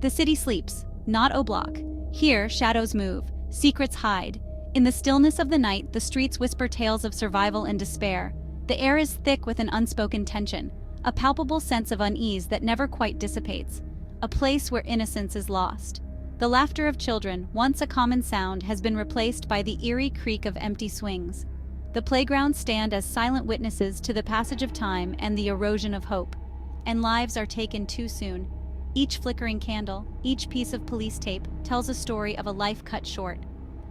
The city sleeps, not O'Block. Here, shadows move, secrets hide. In the stillness of the night, the streets whisper tales of survival and despair. The air is thick with an unspoken tension, a palpable sense of unease that never quite dissipates. A place where innocence is lost. The laughter of children, once a common sound, has been replaced by the eerie creak of empty swings. The playgrounds stand as silent witnesses to the passage of time and the erosion of hope. And lives are taken too soon. Each flickering candle, each piece of police tape tells a story of a life cut short.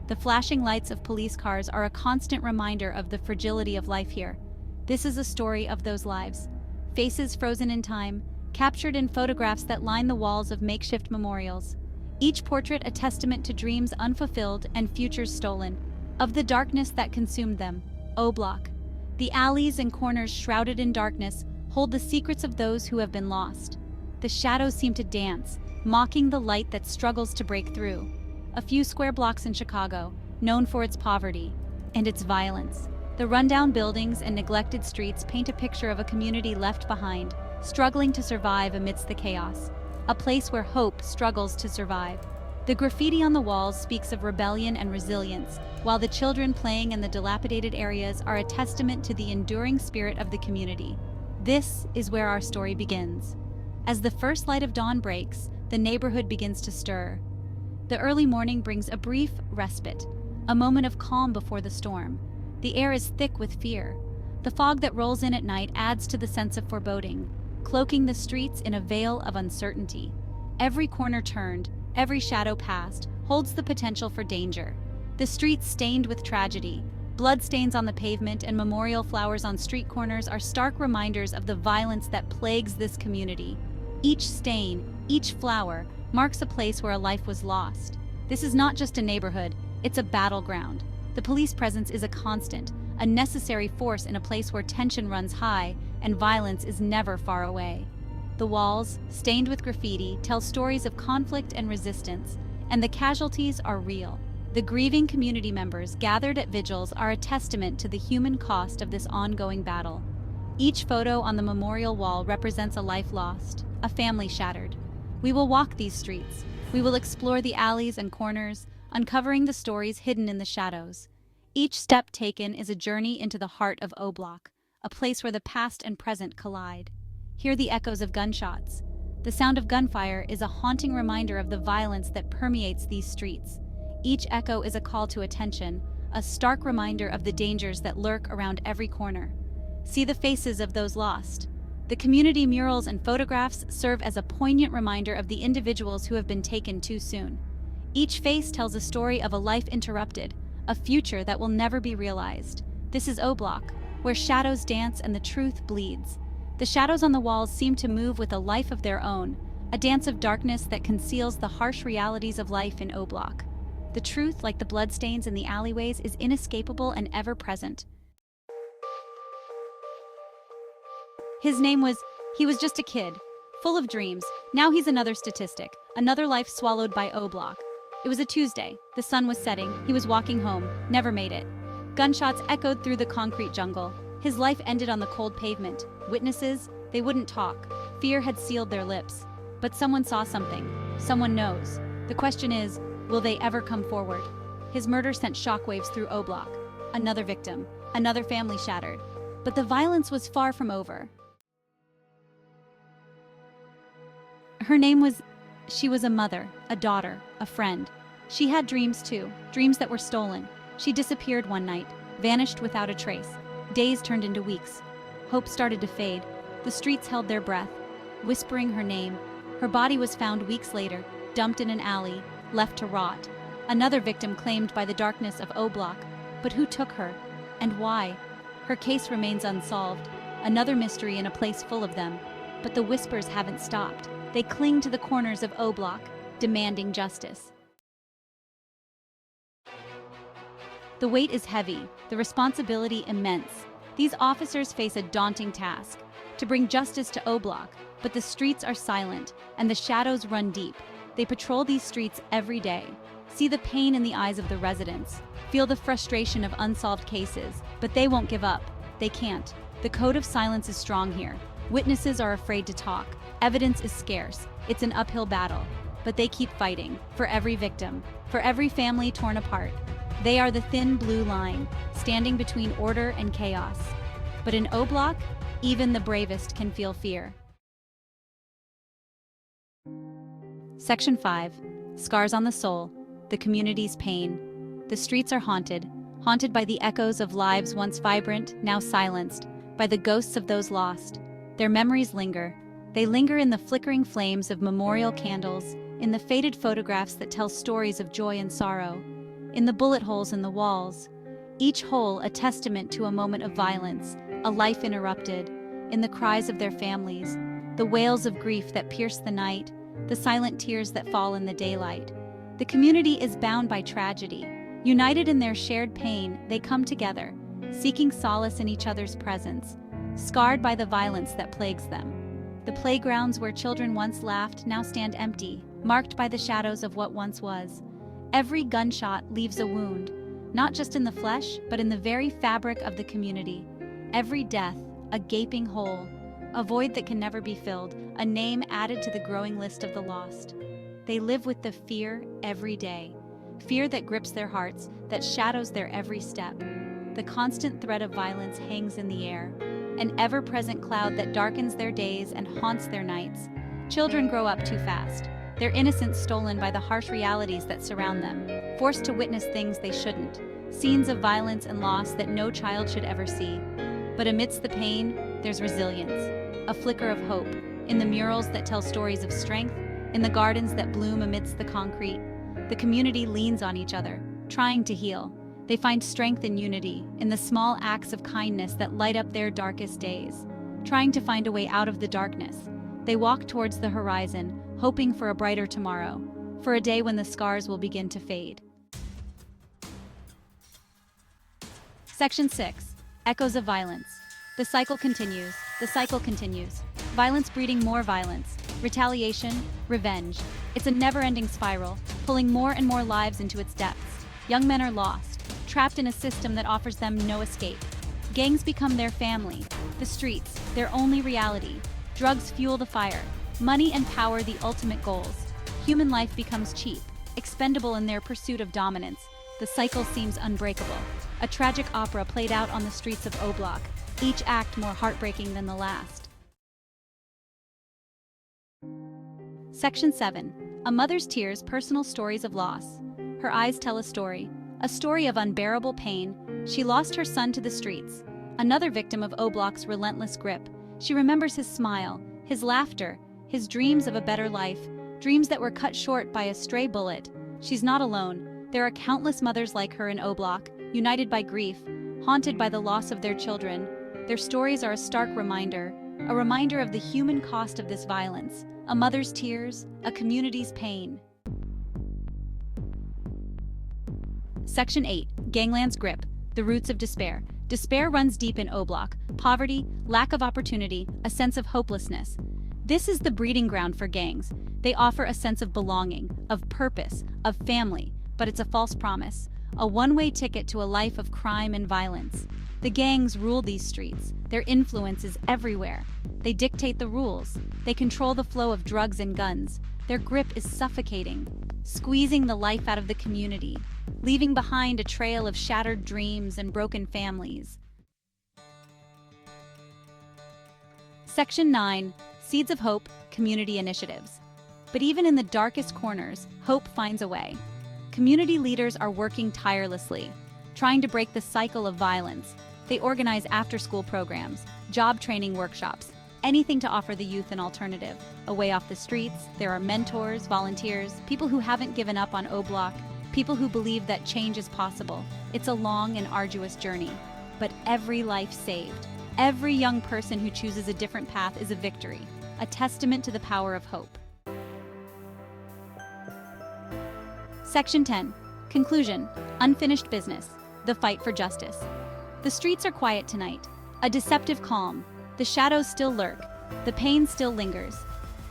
The flashing lights of police cars are a constant reminder of the fragility of life here. This is a story of those lives. Faces frozen in time, captured in photographs that line the walls of makeshift memorials. Each portrait a testament to dreams unfulfilled and futures stolen. Of the darkness that consumed them, O'Block. The alleys and corners shrouded in darkness hold the secrets of those who have been lost. The shadows seem to dance, mocking the light that struggles to break through. A few square blocks in Chicago, known for its poverty and its violence. The rundown buildings and neglected streets paint a picture of a community left behind, struggling to survive amidst the chaos. A place where hope struggles to survive. The graffiti on the walls speaks of rebellion and resilience, while the children playing in the dilapidated areas are a testament to the enduring spirit of the community. This is where our story begins. As the first light of dawn breaks, the neighborhood begins to stir. The early morning brings a brief respite, a moment of calm before the storm. The air is thick with fear. The fog that rolls in at night adds to the sense of foreboding, cloaking the streets in a veil of uncertainty. Every corner turned, every shadow passed, holds the potential for danger. The streets stained with tragedy, bloodstains on the pavement and memorial flowers on street corners are stark reminders of the violence that plagues this community. Each stain, each flower, marks a place where a life was lost. This is not just a neighborhood, it's a battleground. The police presence is a constant, a necessary force in a place where tension runs high and violence is never far away. The walls, stained with graffiti, tell stories of conflict and resistance, and the casualties are real. The grieving community members gathered at vigils are a testament to the human cost of this ongoing battle. Each photo on the memorial wall represents a life lost, a family shattered. We will walk these streets. We will explore the alleys and corners, uncovering the stories hidden in the shadows. Each step taken is a journey into the heart of O'Block, a place where the past and present collide. Hear the echoes of gunshots. The sound of gunfire is a haunting reminder of the violence that permeates these streets. Each echo is a call to attention, a stark reminder of the dangers that lurk around every corner. See the faces of those lost. The community murals and photographs serve as a poignant reminder of the individuals who have been taken too soon. Each face tells a story of a life interrupted, a future that will never be realized. This is O'Block, where shadows dance and the truth bleeds. The shadows on the walls seem to move with a life of their own, a dance of darkness that conceals the harsh realities of life in O'Block. The truth, like the bloodstains in the alleyways, is inescapable and ever-present. He was just a kid, full of dreams. Now he's another statistic, another life swallowed by O'Block. It was a Tuesday. The sun was setting. He was walking home. Never made it. Gunshots echoed through the concrete jungle. His life ended on the cold pavement. Witnesses, they wouldn't talk. Fear had sealed their lips. But someone saw something. Someone knows. The question is, will they ever come forward? His murder sent shockwaves through O'Block. Another victim. Another family shattered. But the violence was far from over. She was a mother, a daughter, a friend. She had dreams too, dreams that were stolen. She disappeared one night, vanished without a trace. Days turned into weeks. Hope started to fade. The streets held their breath, whispering her name. Her body was found weeks later, dumped in an alley, left to rot. Another victim claimed by the darkness of O'Block. But who took her? And why? Her case remains unsolved. Another mystery in a place full of them. But the whispers haven't stopped. They cling to the corners of O'Block, demanding justice. The weight is heavy, the responsibility immense. These officers face a daunting task, to bring justice to O'Block, but the streets are silent, and the shadows run deep. They patrol these streets every day. See the pain in the eyes of the residents. Feel the frustration of unsolved cases, but they won't give up. They can't. The code of silence is strong here. Witnesses are afraid to talk. Evidence is scarce. It's an uphill battle. but they keep fighting, for every victim, for every family torn apart. They are the thin blue line, standing between order and chaos. But in O-Block, even the bravest can feel fear. Section 5. Scars on the Soul, the community's pain. The streets are haunted by the echoes of lives once vibrant, now silenced, by the ghosts of those lost. Their memories linger. They linger in the flickering flames of memorial candles, in the faded photographs that tell stories of joy and sorrow, in the bullet holes in the walls, each hole a testament to a moment of violence, a life interrupted, in the cries of their families, the wails of grief that pierce the night, the silent tears that fall in the daylight. The community is bound by tragedy. United in their shared pain, they come together, seeking solace in each other's presence, scarred by the violence that plagues them. The playgrounds where children once laughed now stand empty, marked by the shadows of what once was. Every gunshot leaves a wound, not just in the flesh, but in the very fabric of the community. Every death, a gaping hole, a void that can never be filled, a name added to the growing list of the lost. They live with the fear every day, fear that grips their hearts, that shadows their every step. The constant threat of violence hangs in the air, an ever-present cloud that darkens their days and haunts their nights. Children grow up too fast, their innocence stolen by the harsh realities that surround them, forced to witness things they shouldn't, scenes of violence and loss that no child should ever see. But amidst the pain, there's resilience, a flicker of hope, in the murals that tell stories of strength, in the gardens that bloom amidst the concrete. The community leans on each other, trying to heal. They find strength in unity, in the small acts of kindness that light up their darkest days. Trying to find a way out of the darkness, they walk towards the horizon, hoping for a brighter tomorrow, for a day when the scars will begin to fade. Section 6. Echoes of Violence. The cycle continues. The cycle continues. Violence breeding more violence. Retaliation, revenge. It's a never-ending spiral, pulling more and more lives into its depths. Young men are lost, trapped in a system that offers them no escape. Gangs become their family. The streets, their only reality. Drugs fuel the fire. Money and power the ultimate goals. Human life becomes cheap, expendable in their pursuit of dominance. The cycle seems unbreakable. A tragic opera played out on the streets of O-Block, each act more heartbreaking than the last. Section 7. A Mother's Tears, Personal Stories of Loss. Her eyes tell a story of unbearable pain. She lost her son to the streets. Another victim of O-Block's relentless grip. She remembers his smile, his laughter, his dreams of a better life, dreams that were cut short by a stray bullet. She's not alone. There are countless mothers like her in O-Block, united by grief, haunted by the loss of their children. Their stories are a stark reminder, a reminder of the human cost of this violence, a mother's tears, a community's pain. Section 8. Gangland's Grip, the Roots of Despair. Despair runs deep in O-Block. Poverty, lack of opportunity, a sense of hopelessness. This is the breeding ground for gangs. They offer a sense of belonging, of purpose, of family, but it's a false promise, a one-way ticket to a life of crime and violence. The gangs rule these streets. Their influence is everywhere. They dictate the rules. They control the flow of drugs and guns. Their grip is suffocating, squeezing the life out of the community, leaving behind a trail of shattered dreams and broken families. Section 9. Seeds of Hope, Community Initiatives. But even in the darkest corners, hope finds a way. Community leaders are working tirelessly, trying to break the cycle of violence. They organize after-school programs, job training workshops, anything to offer the youth an alternative. A way off the streets, there are mentors, volunteers, people who haven't given up on O-Block, people who believe that change is possible. It's a long and arduous journey, but every life saved, every young person who chooses a different path is a victory, a testament to the power of hope. Section 10. Conclusion. Unfinished business. The fight for justice. The streets are quiet tonight. A deceptive calm. The shadows still lurk. The pain still lingers.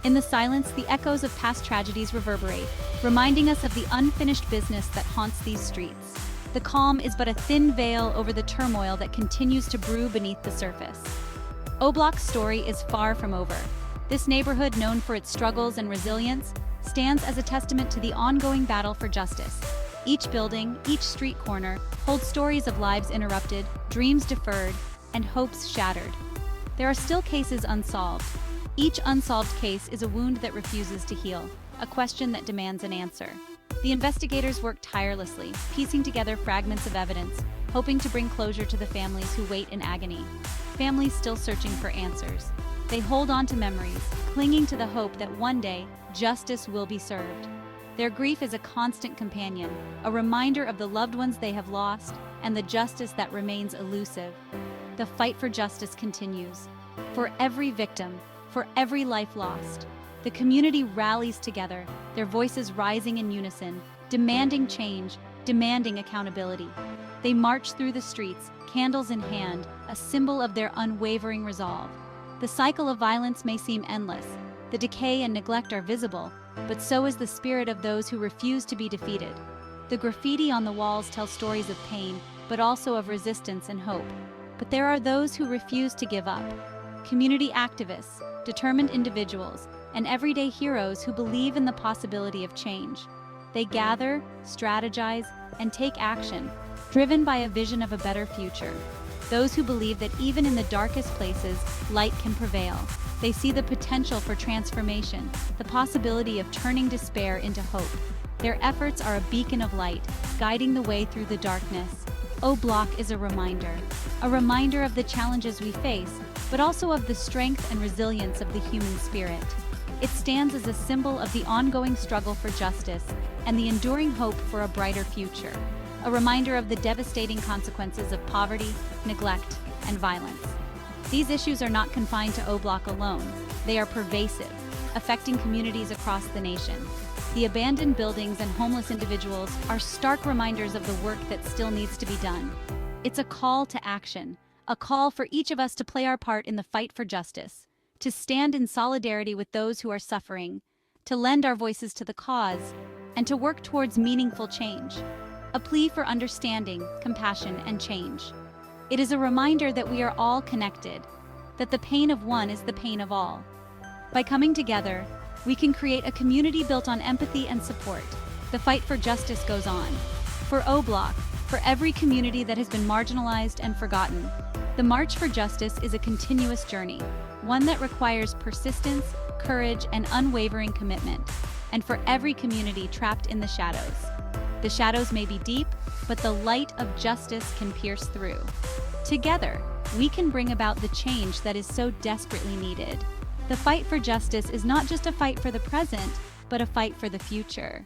In the silence, the echoes of past tragedies reverberate, reminding us of the unfinished business that haunts these streets. The calm is but a thin veil over the turmoil that continues to brew beneath the surface. O-Block's story is far from over. This neighborhood, known for its struggles and resilience, stands as a testament to the ongoing battle for justice. Each building, each street corner, holds stories of lives interrupted, dreams deferred, and hopes shattered. There are still cases unsolved. Each unsolved case is a wound that refuses to heal, a question that demands an answer. The investigators work tirelessly, piecing together fragments of evidence, hoping to bring closure to the families who wait in agony. Families still searching for answers. They hold on to memories, clinging to the hope that one day, justice will be served. Their grief is a constant companion, a reminder of the loved ones they have lost and the justice that remains elusive. The fight for justice continues. For every victim, for every life lost, the community rallies together, their voices rising in unison, demanding change, demanding accountability. They march through the streets, candles in hand, a symbol of their unwavering resolve. The cycle of violence may seem endless, the decay and neglect are visible, but so is the spirit of those who refuse to be defeated. The graffiti on the walls tells stories of pain, but also of resistance and hope. But there are those who refuse to give up. Community activists, determined individuals, and everyday heroes who believe in the possibility of change. They gather, strategize, and take action, driven by a vision of a better future. Those who believe that even in the darkest places, light can prevail. They see the potential for transformation, the possibility of turning despair into hope. Their efforts are a beacon of light, guiding the way through the darkness. O Block is a reminder of the challenges we face, but also of the strength and resilience of the human spirit. It stands as a symbol of the ongoing struggle for justice and the enduring hope for a brighter future, a reminder of the devastating consequences of poverty, neglect, and violence. These issues are not confined to O Block alone. They are pervasive, affecting communities across the nation. The abandoned buildings and homeless individuals are stark reminders of the work that still needs to be done. It's a call to action, a call for each of us to play our part in the fight for justice, to stand in solidarity with those who are suffering, to lend our voices to the cause, and to work towards meaningful change. A plea for understanding, compassion, and change. It is a reminder that we are all connected, that the pain of one is the pain of all. By coming together, we can create a community built on empathy and support. The fight for justice goes on. For O Block, for every community that has been marginalized and forgotten, the March for Justice is a continuous journey, one that requires persistence, courage, and unwavering commitment. And for every community trapped in the shadows. The shadows may be deep, but the light of justice can pierce through. Together, we can bring about the change that is so desperately needed. The fight for justice is not just a fight for the present, but a fight for the future.